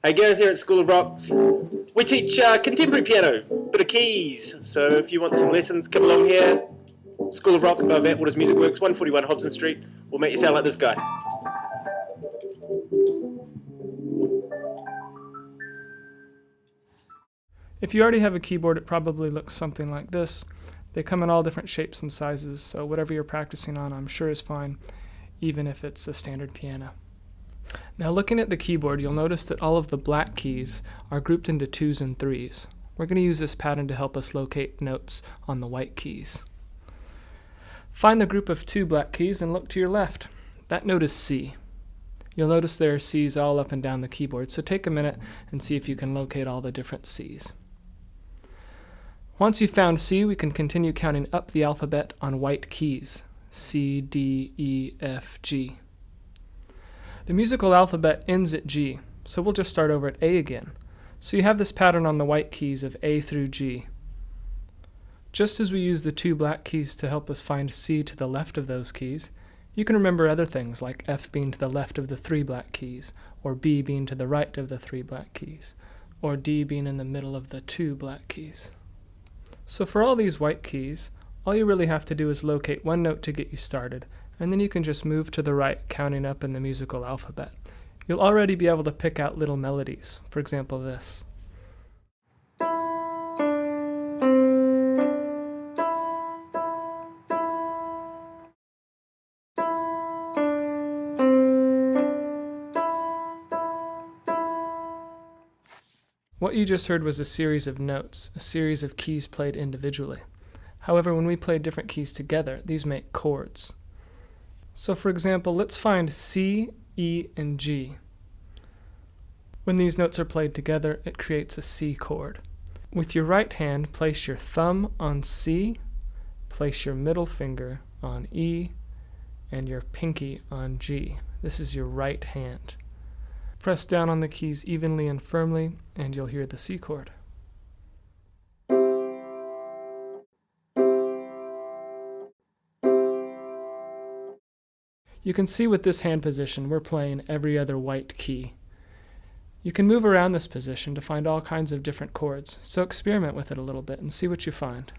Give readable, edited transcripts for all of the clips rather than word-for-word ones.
Hey, Gareth here at School of Rock. We teach contemporary piano, bit of keys. So if you want some lessons, come along here. School of Rock above Atwater's Music Works, 141 Hobson Street. We'll make you sound like this guy. If you already have a keyboard, it probably looks something like this. They come in all different shapes and sizes, so whatever you're practicing on, I'm sure is fine, even if it's a standard piano. Now looking at the keyboard, you'll notice that all of the black keys are grouped into 2s and 3s. We're going to use this pattern to help us locate notes on the white keys. Find the group of 2 black keys and look to your left. That note is C. You'll notice there are C's all up and down the keyboard, so take a minute and see if you can locate all the different C's. Once you've found C, we can continue counting up the alphabet on white keys. C, D, E, F, G. The musical alphabet ends at G, so we'll just start over at A again. So you have this pattern on the white keys of A through G. Just as we use the 2 black keys to help us find C to the left of those keys, you can remember other things like F being to the left of the 3 black keys, or B being to the right of the 3 black keys, or D being in the middle of the 2 black keys. So for all these white keys, all you really have to do is locate one note to get you started, and then you can just move to the right, counting up in the musical alphabet. You'll already be able to pick out little melodies, for example this. What you just heard was a series of notes, a series of keys played individually. However, when we play different keys together, these make chords. So for example, let's find C, E, and G. When these notes are played together, it creates a C chord. With your right hand, place your thumb on C, place your middle finger on E, and your pinky on G. This is your right hand. Press down on the keys evenly and firmly, and you'll hear the C chord. You can see with this hand position, we're playing every other white key. You can move around this position to find all kinds of different chords, so experiment with it a little bit and see what you find.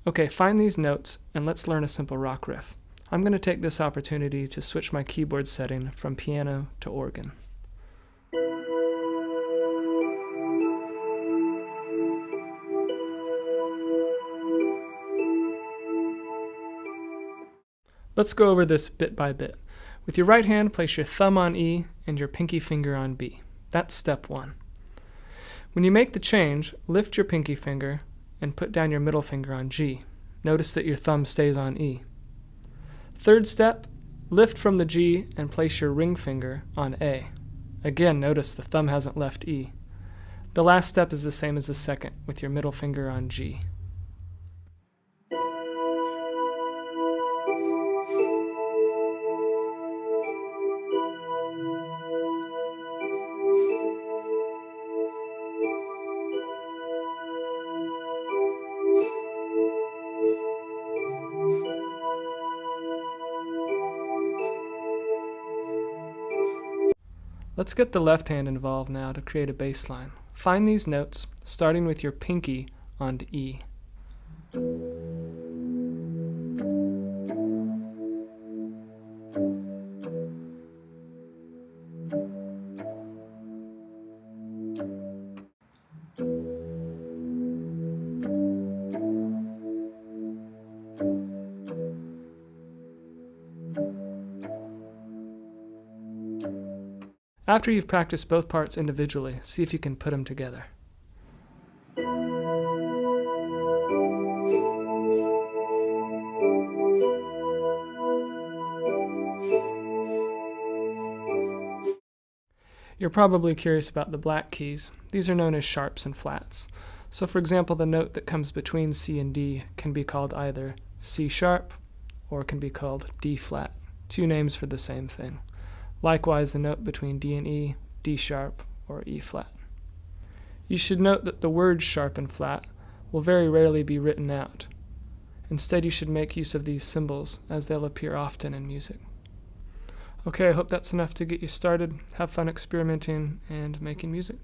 Okay, find these notes and let's learn a simple rock riff. I'm going to take this opportunity to switch my keyboard setting from piano to organ. Let's go over this bit by bit. With your right hand, place your thumb on E and your pinky finger on B. That's step 1. When you make the change, lift your pinky finger and put down your middle finger on G. Notice that your thumb stays on E. Third step, lift from the G and place your ring finger on A. Again, notice the thumb hasn't left E. The last step is the same as the second, with your middle finger on G. Let's get the left hand involved now to create a bass line. Find these notes, starting with your pinky on E. After you've practiced both parts individually, see if you can put them together. You're probably curious about the black keys. These are known as sharps and flats. So for example, the note that comes between C and D can be called either C sharp or can be called D flat. 2 names for the same thing. Likewise, the note between D and E D sharp, or E flat. You should note that the words sharp and flat will very rarely be written out. Instead, you should make use of these symbols, as they'll appear often in music. Okay, I hope that's enough to get you started. Have fun experimenting and making music.